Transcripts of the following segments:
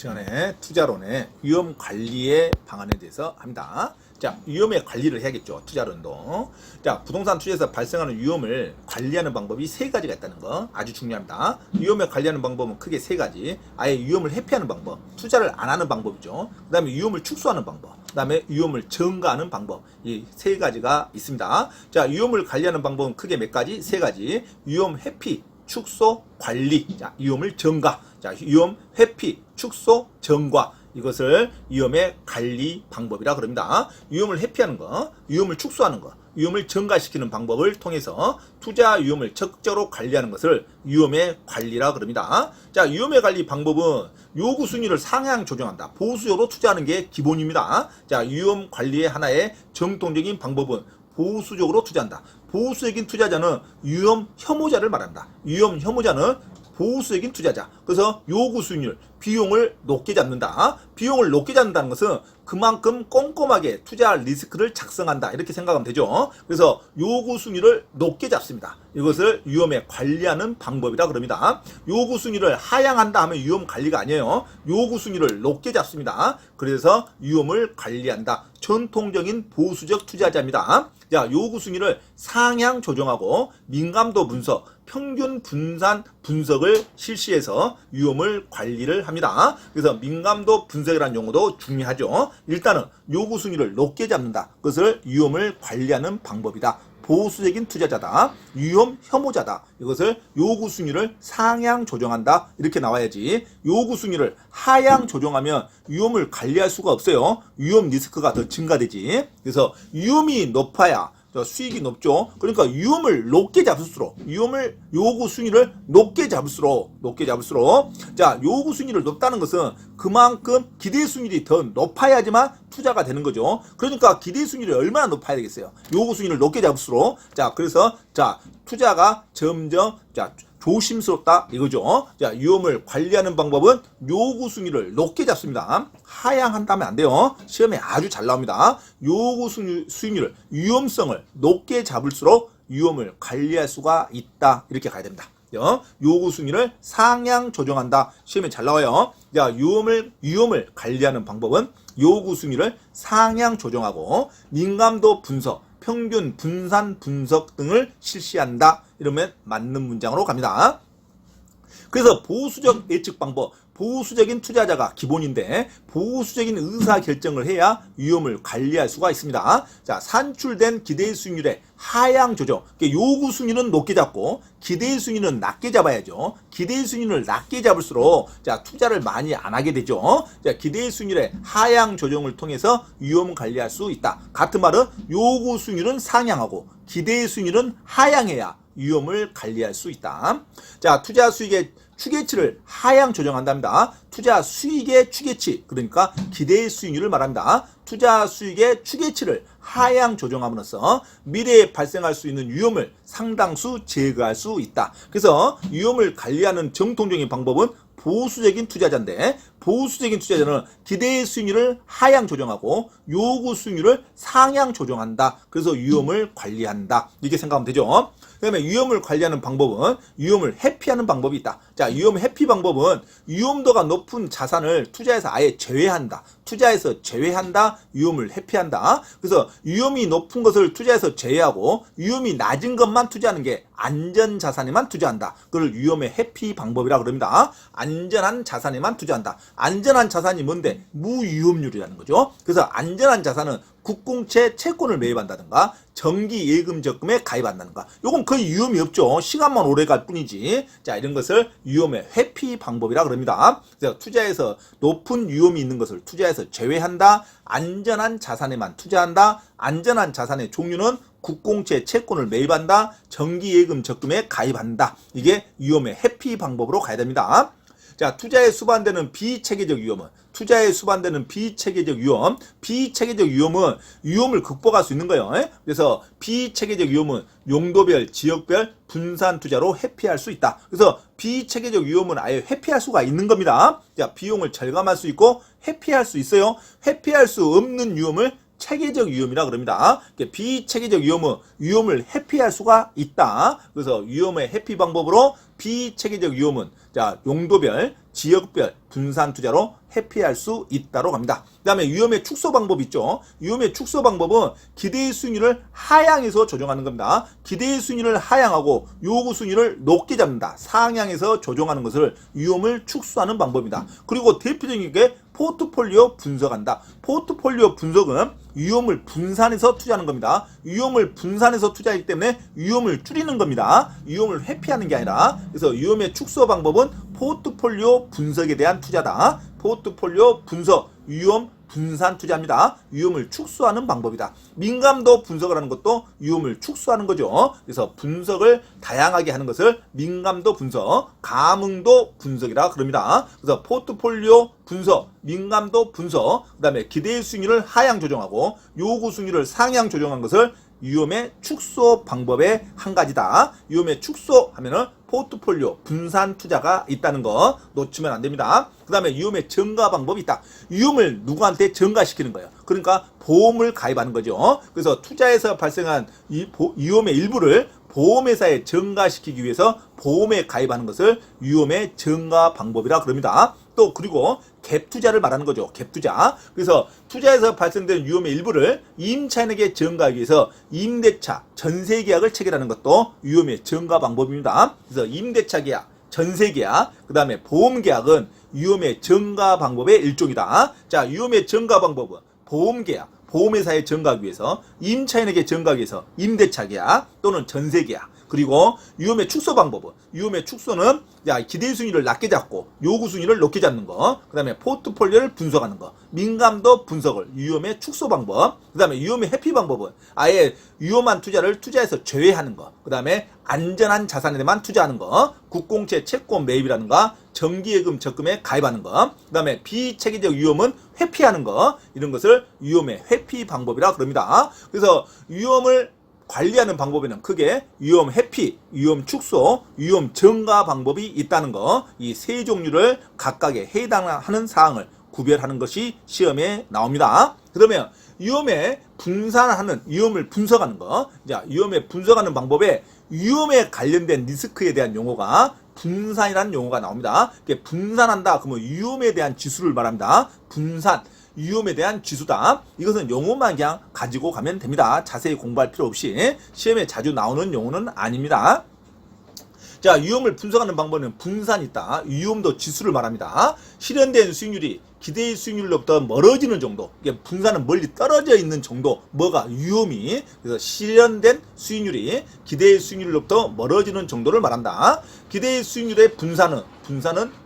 시간에 투자론의 위험 관리의 방안에 대해서 합니다. 자, 위험의 관리를 해야겠죠. 투자론도. 자, 부동산 투자에서 발생하는 위험을 관리하는 방법이 세 가지가 있다는 거 아주 중요합니다. 위험을 관리하는 방법은 크게 세 가지. 아예 위험을 회피하는 방법, 투자를 안 하는 방법이죠. 그 다음에 위험을 축소하는 방법, 그 다음에 위험을 증가하는 방법. 이 세 가지가 있습니다. 자, 위험을 관리하는 방법은 크게 몇 가지? 세 가지. 위험 회피, 축소, 관리. 자, 위험을 증가. 자, 위험 회피, 축소, 증가. 이것을 위험의 관리 방법이라 그럽니다. 위험을 회피하는 거, 위험을 축소하는 거, 위험을 증가시키는 방법을 통해서 투자 위험을 적극적으로 관리하는 것을 위험의 관리라 그럽니다. 자, 위험의 관리 방법은 요구 순위를 상향 조정한다. 보수적으로 투자하는 게 기본입니다. 자, 위험 관리의 하나의 정통적인 방법은 보수적으로 투자한다. 보수적인 투자자는 위험 혐오자를 말한다. 위험 혐오자는 보수적인 투자자. 그래서 요구 수익률, 비용을 높게 잡는다. 비용을 높게 잡는다는 것은 그만큼 꼼꼼하게 투자 리스크를 작성한다. 이렇게 생각하면 되죠. 그래서 요구 수익률을 높게 잡습니다. 이것을 위험에 관리하는 방법이라 그럽니다. 요구 수익률을 하향한다 하면 위험 관리가 아니에요. 요구 수익률을 높게 잡습니다. 그래서 위험을 관리한다. 전통적인 보수적 투자자입니다. 자, 요구 수익률을 상향 조정하고 민감도 분석, 평균 분산 분석을 실시해서 위험을 관리를 합니다. 그래서 민감도 분석이라는 용어도 중요하죠. 일단은 요구 순위를 높게 잡는다. 그것을 위험을 관리하는 방법이다. 보수적인 투자자다. 위험 혐오자다. 이것을 요구 순위를 상향 조정한다. 이렇게 나와야지. 요구 순위를 하향 조정하면 위험을 관리할 수가 없어요. 위험 리스크가 더 증가되지. 그래서 위험이 높아야 수익이 높죠. 그러니까 위험을 높게 잡을수록, 위험을 요구 순위를 높게 잡을수록 자, 요구 순위를 높다는 것은 그만큼 기대 순위이 더 높아야지만 투자가 되는 거죠. 그러니까 기대 순위를 얼마나 높아야 되겠어요. 요구 순위를 높게 잡을수록. 자, 그래서 자, 투자가 점점 조심스럽다 이거죠. 자, 위험을 관리하는 방법은 요구 순위를 높게 잡습니다. 하향한다면 안 돼요. 시험에 아주 잘 나옵니다. 요구 순위를, 위험성을 높게 잡을수록 위험을 관리할 수가 있다. 이렇게 가야 됩니다. 요구 순위를 상향 조정한다. 시험에 잘 나와요. 자, 위험을 관리하는 방법은 요구 순위를 상향 조정하고 민감도 분석, 평균 분산 분석 등을 실시한다. 이러면 맞는 문장으로 갑니다. 그래서 보수적 예측 방법, 보수적인 투자자가 기본인데 보수적인 의사결정을 해야 위험을 관리할 수가 있습니다. 자, 산출된 기대 수익률의 하향 조정. 요구 수익률은 높게 잡고 기대 수익률은 낮게 잡아야죠. 기대 수익률을 낮게 잡을수록 자, 투자를 많이 안 하게 되죠. 자, 기대 수익률의 하향 조정을 통해서 위험 관리할 수 있다. 같은 말은 요구 수익률은 상향하고 기대 수익률은 하향해야 위험을 관리할 수 있다. 자, 투자 수익의 추계치를 하향 조정한답니다. 투자 수익의 추계치, 그러니까 기대 수익률을 말합니다. 투자 수익의 추계치를 하향 조정함으로써 미래에 발생할 수 있는 위험을 상당수 제거할 수 있다. 그래서 위험을 관리하는 정통적인 방법은 보수적인 투자자인데 보수적인 투자자는 기대 수익률을 하향 조정하고 요구 수익률을 상향 조정한다. 그래서 위험을 관리한다. 이렇게 생각하면 되죠. 그 다음에 위험을 관리하는 방법은 위험을 회피하는 방법이 있다. 자, 위험 회피 방법은 위험도가 높은 자산을 투자에서 아예 제외한다. 투자에서 제외한다. 위험을 회피한다. 그래서 위험이 높은 것을 투자에서 제외하고 위험이 낮은 것만 투자하는 게 안전 자산에만 투자한다. 그걸 위험의 회피 방법이라고 그럽니다. 안전한 자산에만 투자한다. 안전한 자산이 뭔데? 무위험률이라는 거죠. 그래서 안전한 자산은 국공채 채권을 매입한다든가 정기 예금 적금에 가입한다든가 요건 거의 위험이 없죠. 시간만 오래 갈 뿐이지. 자, 이런 것을 위험의 회피 방법이라 그럽니다. 그래서 투자에서 높은 위험이 있는 것을 투자에서 제외한다. 안전한 자산에만 투자한다. 안전한 자산의 종류는 국공채 채권을 매입한다. 정기 예금 적금에 가입한다. 이게 위험의 회피 방법으로 가야 됩니다. 자, 투자에 수반되는 비체계적 위험은 비체계적 위험은 위험을 극복할 수 있는 거예요. 그래서 비체계적 위험은 용도별, 지역별 분산 투자로 회피할 수 있다. 그래서 비체계적 위험은 아예 회피할 수가 있는 겁니다. 자, 비용을 절감할 수 있고 회피할 수 있어요. 회피할 수 없는 위험을 비체계적 위험이라 그럽니다. 비체계적 위험을 회피할 수가 있다. 그래서 위험의 회피 방법으로 비체계적 위험은 자, 용도별, 지역별 분산 투자로 회피할 수 있다고 합니다. 그 다음에 위험의 축소 방법 있죠. 위험의 축소 방법은 기대의 수익률을 하향해서 조정하는 겁니다. 기대의 수익률을 하향하고 요구 수익률을 높게 잡는다. 상향해서 조정하는 것을 위험을 축소하는 방법입니다. 그리고 대표적인 게 포트폴리오 분석한다. 포트폴리오 분석은 위험을 분산해서 투자하는 겁니다. 위험을 분산해서 투자하기 때문에 위험을 줄이는 겁니다. 위험을 회피하는 게 아니라. 그래서 위험의 축소 방법은 포트폴리오 분석에 대한 투자다. 포트폴리오 분석, 위험 분산 투자입니다. 위험을 축소하는 방법이다. 민감도 분석을 하는 것도 위험을 축소하는 거죠. 그래서 분석을 다양하게 하는 것을 민감도 분석, 감응도 분석이라 그럽니다. 그래서 포트폴리오 분석, 민감도 분석, 그 다음에 기대의 수익률을 하향 조정하고 요구 수익률을 상향 조정한 것을 위험의 축소 방법의 한 가지다. 위험의 축소 하면은 포트폴리오 분산 투자가 있다는 거 놓치면 안 됩니다. 그 다음에 위험의 증가 방법이 있다. 위험을 누구한테 증가시키는 거예요. 그러니까 보험을 가입하는 거죠. 그래서 투자에서 발생한 이 위험의 일부를 보험회사에 증가시키기 위해서 보험에 가입하는 것을 위험의 증가 방법이라 그럽니다. 또 그리고 갭 투자를 말하는 거죠. 갭 투자. 그래서 투자에서 발생된 위험의 일부를 임차인에게 증가하기 위해서 임대차, 전세 계약을 체결하는 것도 위험의 증가 방법입니다. 그래서 임대차 계약, 전세 계약, 그 다음에 보험 계약은 위험의 증가 방법의 일종이다. 자, 위험의 증가 방법은 보험 계약, 보험회사에 증가하기 위해서, 임차인에게 증가하기 위해서 임대차 계약 또는 전세 계약. 그리고 위험의 축소 방법은 위험의 축소는 기대 수익률을 낮게 잡고 요구 수익률을 높게 잡는 거. 그 다음에 포트폴리오를 분석하는 거. 민감도 분석을 위험의 축소 방법. 그 다음에 위험의 회피 방법은 아예 위험한 투자를 투자에서 제외하는 거. 그 다음에 안전한 자산에만 투자하는 거. 국공채 채권 매입이라든가 정기예금 적금에 가입하는 거. 그 다음에 비체계적 위험은 회피하는 거. 이런 것을 위험의 회피 방법이라 그럽니다. 그래서 위험을 관리하는 방법에는 크게 위험 회피, 위험 축소, 위험 증가 방법이 있다는 거. 이 세 종류를 각각에 해당하는 사항을 구별하는 것이 시험에 나옵니다. 그러면 위험에 분산하는, 위험을 분석하는 거. 자, 위험에 분석하는 방법에 위험에 관련된 리스크에 대한 용어가 분산이라는 용어가 나옵니다. 분산한다 그러면 위험에 대한 지수를 말합니다. 분산. 위험에 대한 지수다. 이것은 용어만 그냥 가지고 가면 됩니다. 자세히 공부할 필요 없이. 시험에 자주 나오는 용어는 아닙니다. 자, 위험을 분석하는 방법은 분산이 있다. 위험도 지수를 말합니다. 실현된 수익률이 기대의 수익률로부터 멀어지는 정도. 이게 분산은 멀리 떨어져 있는 정도. 뭐가 위험이. 그래서 실현된 수익률이 기대의 수익률로부터 멀어지는 정도를 말한다. 기대의 수익률의 분산은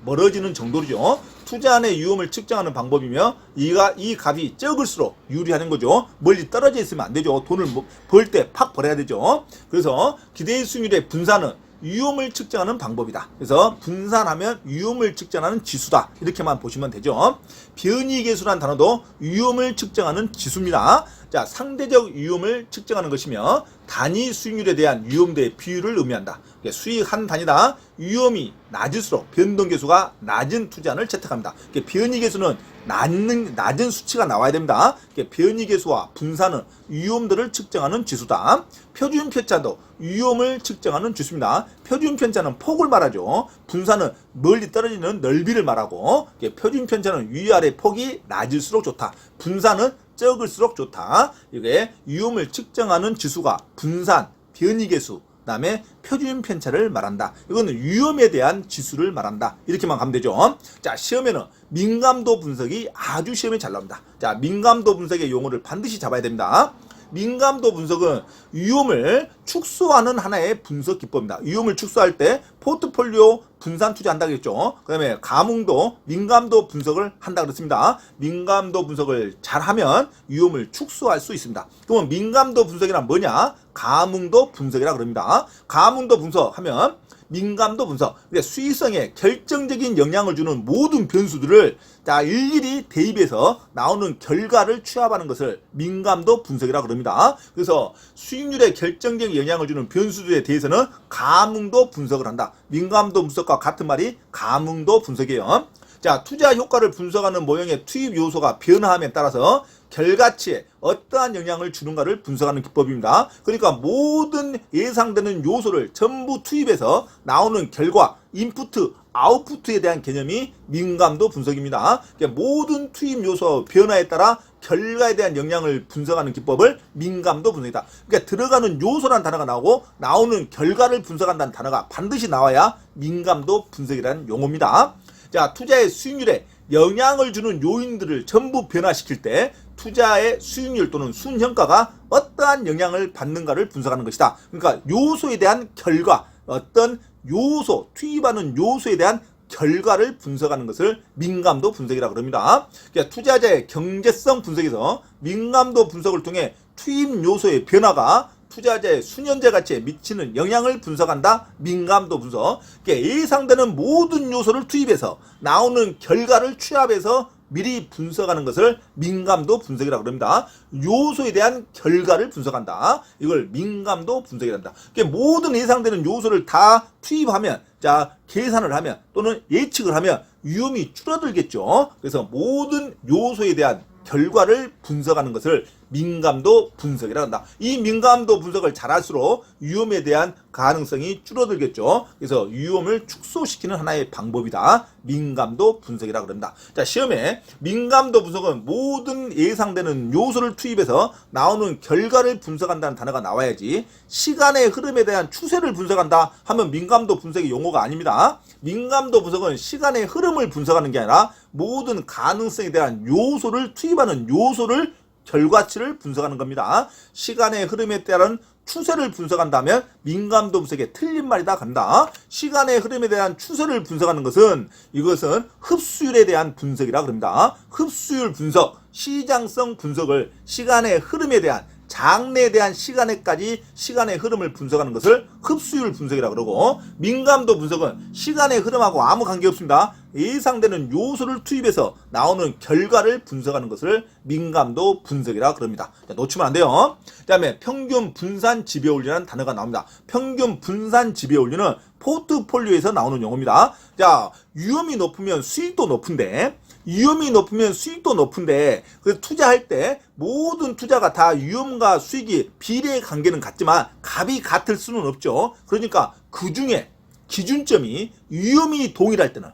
멀어지는 정도죠. 투자안의 위험을 측정하는 방법이며 이 값이 적을수록 유리하는 거죠. 멀리 떨어져 있으면 안 되죠. 돈을 벌 때 팍 벌어야 되죠. 그래서 기대의 수익률의 분산은 위험을 측정하는 방법이다. 그래서 분산하면 위험을 측정하는 지수다. 이렇게만 보시면 되죠. 변이계수란 단어도 위험을 측정하는 지수입니다. 자, 상대적 위험을 측정하는 것이며 단위 수익률에 대한 위험도의 비율을 의미한다. 수익 한 단위다. 위험이 낮을수록 변동계수가 낮은 투자안을 채택합니다. 변이계수는 낮은 수치가 나와야 됩니다. 변이계수와 분산은 위험도를 측정하는 지수다. 표준편차도 위험을 측정하는 지수입니다. 표준편차는 폭을 말하죠. 분산은 멀리 떨어지는 넓이를 말하고, 표준편차는 위아래 폭이 낮을수록 좋다. 분산은 적을수록 좋다. 이게 위험을 측정하는 지수가 분산, 변이계수, 그다음에 표준편차를 말한다. 이거는 위험에 대한 지수를 말한다. 이렇게만 가면 되죠. 자, 시험에는 민감도 분석이 아주 시험에 잘 나옵니다. 자, 민감도 분석의 용어를 반드시 잡아야 됩니다. 민감도 분석은 위험을 축소하는 하나의 분석 기법입니다. 위험을 축소할 때 포트폴리오 분산 투자한다고 했죠. 그 다음에 감응도, 민감도 분석을 한다고 그랬습니다. 민감도 분석을 잘하면 위험을 축소할 수 있습니다. 그러면 민감도 분석이란 뭐냐? 감응도 분석이라 그럽니다. 감응도 분석하면 민감도 분석, 수익성에 결정적인 영향을 주는 모든 변수들을 일일이 대입해서 나오는 결과를 취합하는 것을 민감도 분석이라고 그럽니다. 그래서 수익률에 결정적인 영향을 주는 변수들에 대해서는 감응도 분석을 한다. 민감도 분석과 같은 말이 감응도 분석이에요. 자, 투자 효과를 분석하는 모형의 투입 요소가 변화함에 따라서 결과치에 어떠한 영향을 주는가를 분석하는 기법입니다. 그러니까 모든 예상되는 요소를 전부 투입해서 나오는 결과, 인푸트, 아웃푸트에 대한 개념이 민감도 분석입니다. 그러니까 모든 투입 요소 변화에 따라 결과에 대한 영향을 분석하는 기법을 민감도 분석이다. 그러니까 들어가는 요소라는 단어가 나오고 나오는 결과를 분석한다는 단어가 반드시 나와야 민감도 분석이라는 용어입니다. 자, 투자의 수익률에 영향을 주는 요인들을 전부 변화시킬 때 투자의 수익률 또는 순현가가 어떠한 영향을 받는가를 분석하는 것이다. 그러니까 요소에 대한 결과, 어떤 요소, 투입하는 요소에 대한 결과를 분석하는 것을 민감도 분석이라고 합니다. 그러니까 투자자의 경제성 분석에서 민감도 분석을 통해 투입 요소의 변화가 투자자의 수년제 가치에 미치는 영향을 분석한다. 민감도 분석. 그러니까 예상되는 모든 요소를 투입해서 나오는 결과를 취합해서 미리 분석하는 것을 민감도 분석이라고 합니다. 요소에 대한 결과를 분석한다. 이걸 민감도 분석이란다. 그러니까 모든 예상되는 요소를 다 투입하면, 자, 계산을 하면 또는 예측을 하면 위험이 줄어들겠죠. 그래서 모든 요소에 대한 결과를 분석하는 것을 민감도 분석이라고 한다. 이 민감도 분석을 잘할수록 위험에 대한 가능성이 줄어들겠죠. 그래서 위험을 축소시키는 하나의 방법이다. 민감도 분석이라고 합니다. 자, 시험에 민감도 분석은 모든 예상되는 요소를 투입해서 나오는 결과를 분석한다는 단어가 나와야지 시간의 흐름에 대한 추세를 분석한다 하면 민감도 분석의 용어가 아닙니다. 민감도 분석은 시간의 흐름을 분석하는 게 아니라 모든 가능성에 대한 요소를 투입하는 요소를 결과치를 분석하는 겁니다. 시간의 흐름에 따른 추세를 분석한다면 민감도 분석에 틀린 말이다 간다. 시간의 흐름에 대한 추세를 분석하는 것은 이것은 흡수율에 대한 분석이라고 합니다. 흡수율 분석, 시장성 분석을 시간의 흐름에 대한 장래에 대한 시간에까지 시간의 흐름을 분석하는 것을 흡수율 분석이라고 그러고 민감도 분석은 시간의 흐름하고 아무 관계없습니다. 예상되는 요소를 투입해서 나오는 결과를 분석하는 것을 민감도 분석이라고 그럽니다. 자, 놓치면 안 돼요. 그 다음에 평균 분산 지배원리라는 단어가 나옵니다. 평균 분산 지배원리는 포트폴리오에서 나오는 용어입니다. 자, 위험이 높으면 수익도 높은데 위험이 높으면 수익도 높은데 그 투자할 때 모든 투자가 다 위험과 수익이 비례의 관계는 같지만 값이 같을 수는 없죠. 그러니까 그 중에 기준점이 위험이 동일할 때는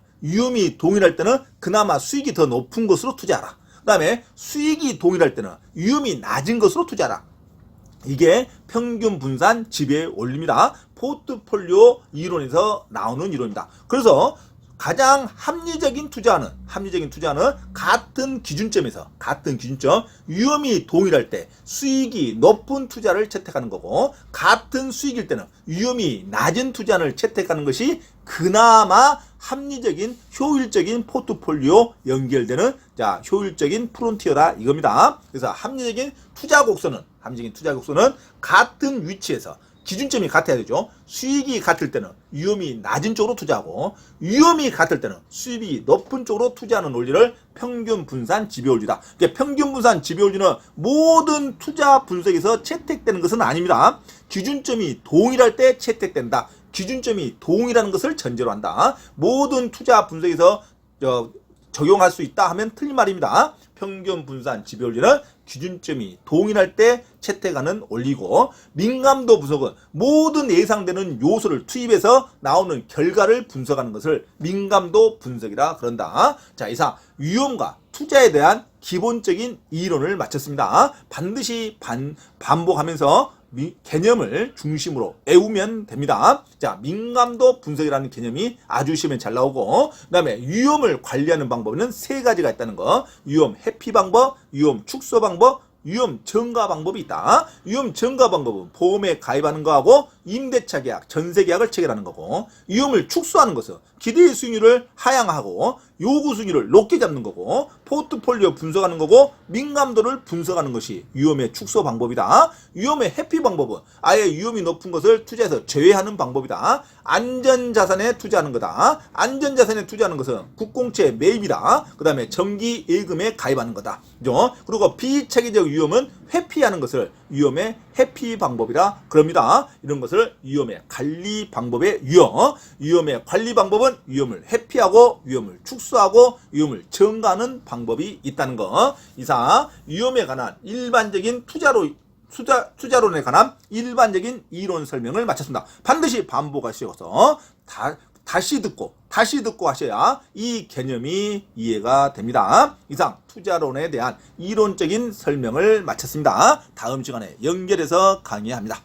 그나마 수익이 더 높은 것으로 투자하라. 그 다음에 수익이 동일할 때는 위험이 낮은 것으로 투자하라. 이게 평균 분산 지배 원리입니다. 포트폴리오 이론에서 나오는 이론입니다. 그래서 가장 합리적인 투자는 같은 기준점 위험이 동일할 때 수익이 높은 투자를 채택하는 거고 같은 수익일 때는 위험이 낮은 투자를 채택하는 것이 그나마 합리적인 효율적인 포트폴리오 연결되는 자 효율적인 프론티어다 이겁니다. 그래서 합리적인 투자 곡선은 같은 위치에서 기준점이 같아야 되죠. 수익이 같을 때는 위험이 낮은 쪽으로 투자하고 위험이 같을 때는 수익이 높은 쪽으로 투자하는 논리를 평균 분산 지배 원리다. 그러니까 평균 분산 지배 원리는 모든 투자 분석에서 채택되는 것은 아닙니다. 기준점이 동일할 때 채택된다. 기준점이 동일한 것을 전제로 한다. 모든 투자 분석에서 적용할 수 있다 하면 틀린 말입니다. 평균 분산 지배 원리는 기준점이 동일할 때 채택하는 원리고 민감도 분석은 모든 예상되는 요소를 투입해서 나오는 결과를 분석하는 것을 민감도 분석이라 그런다. 자, 이상 위험과 투자에 대한 기본적인 이론을 마쳤습니다. 반드시 반복하면서 개념을 중심으로 외우면 됩니다. 자, 민감도 분석이라는 개념이 아주 시험에 잘 나오고 그 다음에 위험을 관리하는 방법에는 세 가지가 있다는 거. 위험 회피 방법, 위험 축소 방법, 위험 증가 방법이 있다. 위험 증가 방법은 보험에 가입하는 거하고 임대차 계약, 전세 계약을 체결하는 거고 위험을 축소하는 것은 기대의 수익률을 하향하고 요구 수익률을 높게 잡는 거고 포트폴리오 분석하는 거고 민감도를 분석하는 것이 위험의 축소 방법이다. 위험의 회피 방법은 아예 위험이 높은 것을 투자해서 제외하는 방법이다. 안전자산에 투자하는 거다. 안전자산에 투자하는 것은 국공채 매입이다. 그 다음에 정기 예금에 가입하는 거다. 그죠? 그리고 비체계적 위험은 회피하는 것을 위험의 회피 방법이라 그럽니다. 이런 것을 것을 위험의 관리 방법의 위험의 관리 방법은 위험을 회피하고 위험을 축소하고 위험을 증가하는 방법이 있다는 거. 이상 위험에 관한 일반적인 투자론에 관한 일반적인 이론 설명을 마쳤습니다. 반드시 반복하셔서 다시 듣고 하셔야 이 개념이 이해가 됩니다. 이상 투자론에 대한 이론적인 설명을 마쳤습니다. 다음 시간에 연결해서 강의합니다.